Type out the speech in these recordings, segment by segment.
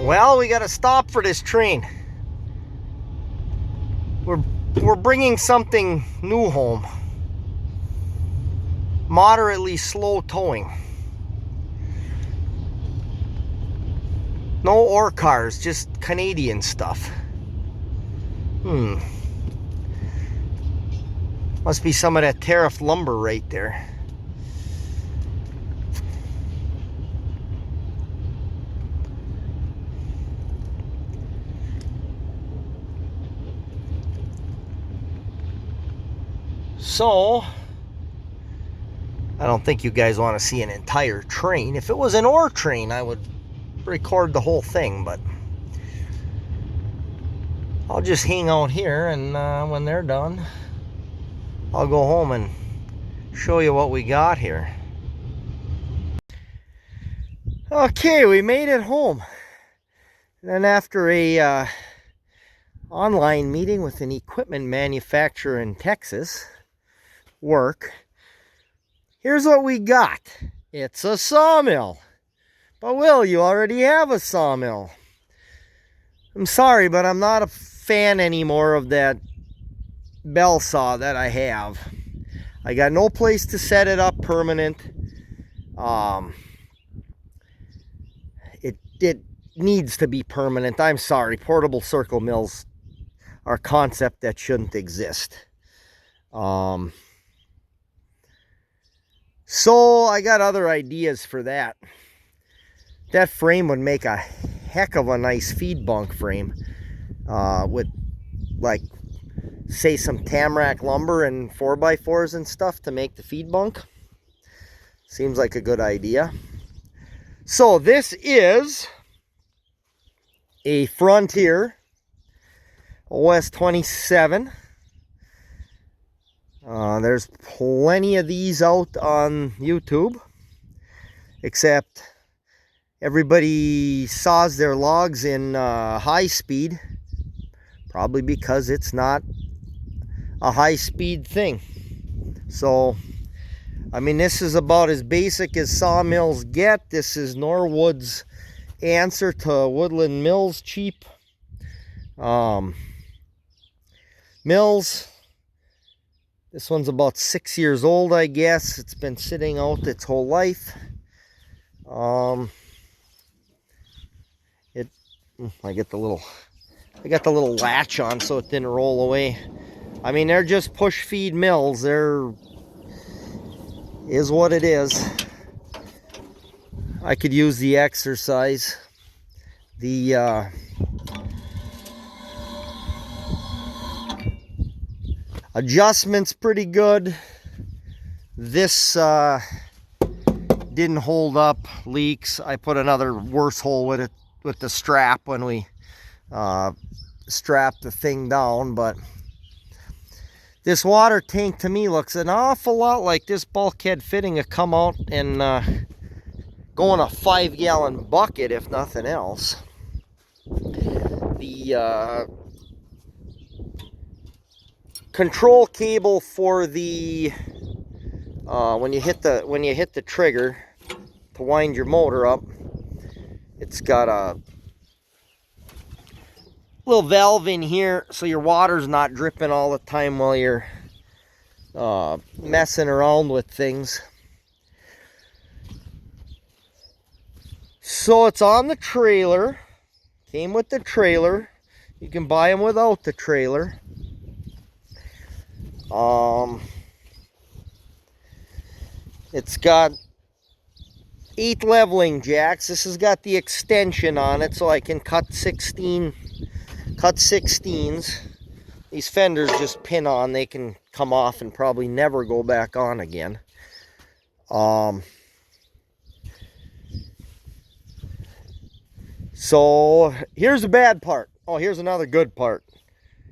Well, we got to stop for this train. We're bringing something new home. Moderately slow towing. No ore cars, just Canadian stuff. Must be some of that tariff lumber right there. So, I don't think you guys want to see an entire train. If it was an ore train, I would record the whole thing, but I'll just hang out here, and when they're done, I'll go home and show you what we got here. Okay, we made it home. And then after a online meeting with an equipment manufacturer in Texas, here's what we got. It's a sawmill. But Will, you already have a sawmill. I'm sorry, but I'm not a fan anymore of that bell saw that I have. I got no place to set it up permanent. It needs to be permanent. I'm sorry, portable circle mills are a concept that shouldn't exist. So I got other ideas for that. That frame would make a heck of a nice feed bunk frame with, like, say some tamarack lumber and 4x4s and stuff to make the feed bunk. Seems like a good idea. So this is a Frontier OS 27. There's plenty of these out on YouTube, except everybody saws their logs in high speed, probably because it's not a high speed thing. So, I mean, this is about as basic as sawmills get. This is Norwood's answer to Woodland Mills cheap mills. This one's about 6 years old, I guess. It's been sitting out its whole life. I got the little latch on so it didn't roll away. I mean, they're just push feed mills. They're is what it is. I could use the exercise. The adjustment's pretty good. This didn't hold up leaks. I put another worse hole with it with the strap when we strapped the thing down, but this water tank to me looks an awful lot like this bulkhead fitting to come out and go in a 5-gallon bucket, if nothing else. The control cable for the when you hit the trigger to wind your motor up, it's got a little valve in here so your water's not dripping all the time while you're messing around with things. So it's on the trailer. Came with the trailer. You can buy them without the trailer. It's got 8 leveling jacks. This has got the extension on it so I can cut 16s. These fenders just pin on. They can come off and probably never go back on again. So here's the bad part. Oh, here's another good part.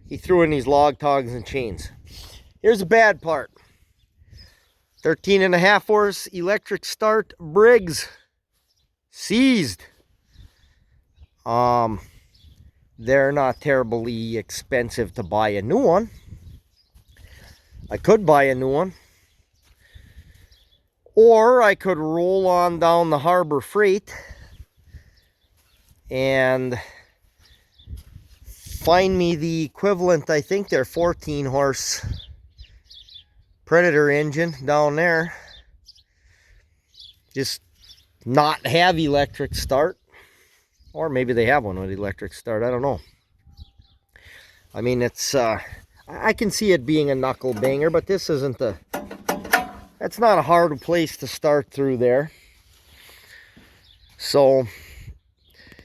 He threw in these log togs and chains. Here's the bad part. 13.5 horse electric start Briggs seized. They're not terribly expensive to buy a new one. I could buy a new one. Or I could roll on down the Harbor Freight and find me the equivalent. I think they're 14 horse Predator engine down there. Just not have electric start, or maybe they have one with electric start. I don't know. I mean, it's I can see it being a knuckle banger, but this isn't that's not a hard place to start through there. So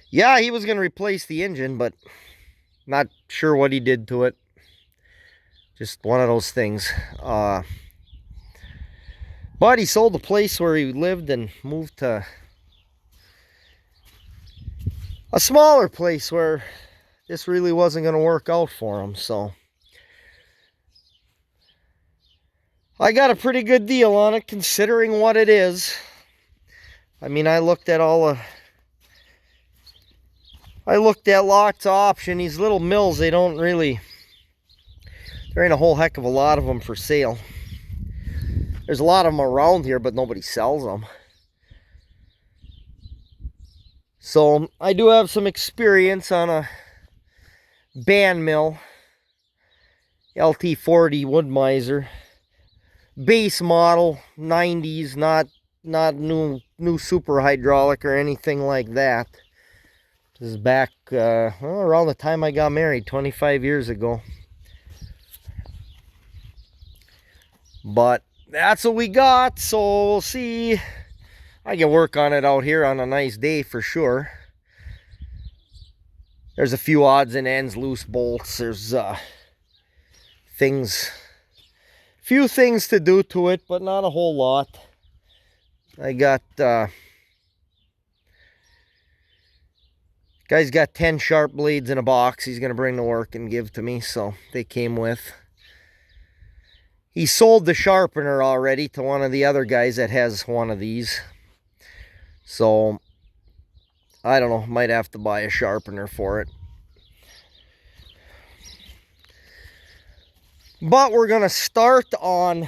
yeah, he was going to replace the engine, but not sure what he did to it. Just one of those things. But he sold the place where he lived and moved to a smaller place where this really wasn't going to work out for him. So I got a pretty good deal on it considering what it is. I mean, I looked at lots of options. These little mills, they don't really, there ain't a whole heck of a lot of them for sale. There's a lot of them around here, but nobody sells them. So I do have some experience on a band mill, LT40 wood miser, base model, 90s, not new super hydraulic or anything like that. This is back around the time I got married, 25 years ago. But that's what we got, so we'll see. I can work on it out here on a nice day for sure. There's a few odds and ends, loose bolts. There's few things to do to it, but not a whole lot. I got guy's got 10 sharp blades in a box he's gonna bring to work and give to me, so they came with. He sold the sharpener already to one of the other guys that has one of these. So, I don't know, might have to buy a sharpener for it. But we're going to start on,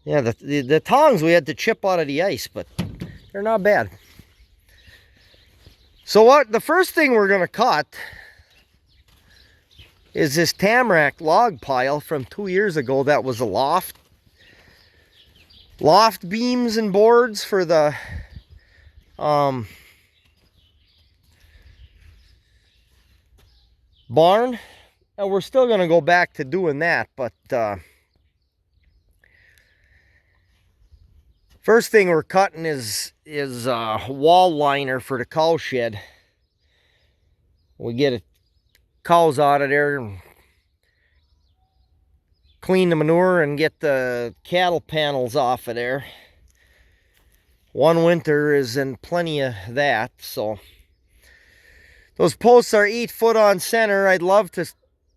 yeah, the tongs we had to chip out of the ice, but they're not bad. So the first thing we're going to cut is this tamarack log pile from 2 years ago that was a loft beams and boards for the barn, and we're still going to go back to doing that, but first thing we're cutting is wall liner for the cow shed. We get cows out of there and clean the manure and get the cattle panels off of there. One winter is in plenty of that. So those posts are 8 foot on center. I'd love to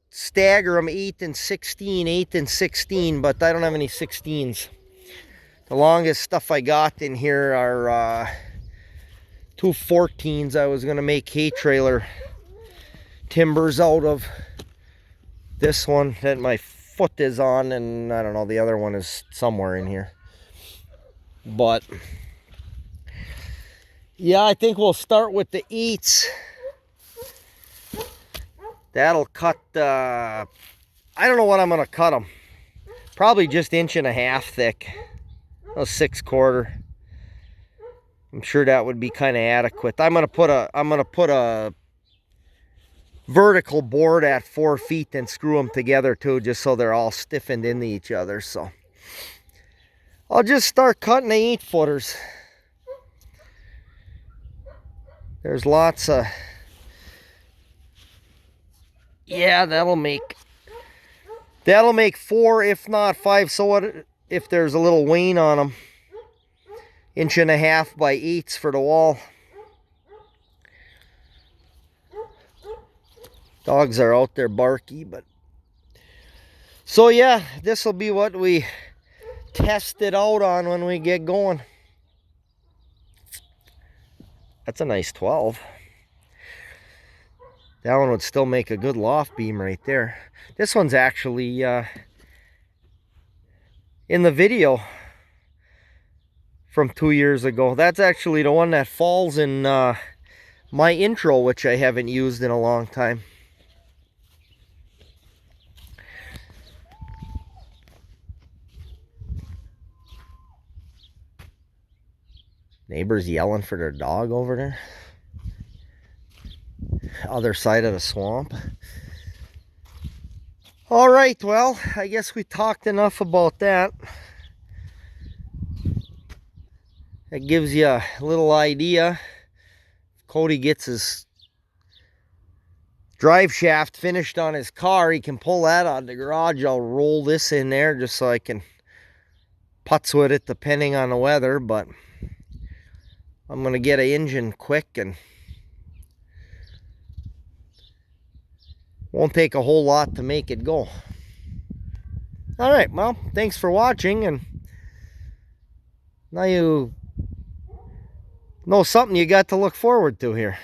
stagger them 8 and 16, but I don't have any 16s. The longest stuff I got in here are 2 14s. I was going to make hay trailer timbers out of. This one that my foot is on, and I don't know, the other one is somewhere in here. But yeah, I think we'll start with the 8s. That'll cut, I don't know what I'm going to cut them. Probably just 1.5 inches thick. A 6/4. I'm sure that would be kind of adequate. I'm gonna put a vertical board at 4 feet and screw them together too, just so they're all stiffened into each other. So I'll just start cutting the 8 footers. There's lots of, yeah, that'll make 4, if not 5. So what if there's a little wane on them? 1.5 inches by 8s for the wall. Dogs are out there barky, but so yeah, this will be what we test it out on when we get going. That's a nice 12. That one would still make a good loft beam right there. This one's actually in the video from 2 years ago. That's actually the one that falls in my intro, which I haven't used in a long time. Neighbors yelling for their dog over there. Other side of the swamp. All right, well, I guess we talked enough about that. That gives you a little idea. Cody gets his drive shaft finished on his car, he can pull that out of the garage. I'll roll this in there just so I can putz with it depending on the weather, but I'm gonna get an engine quick and won't take a whole lot to make it go. All right, well, thanks for watching, and now you know something you got to look forward to here.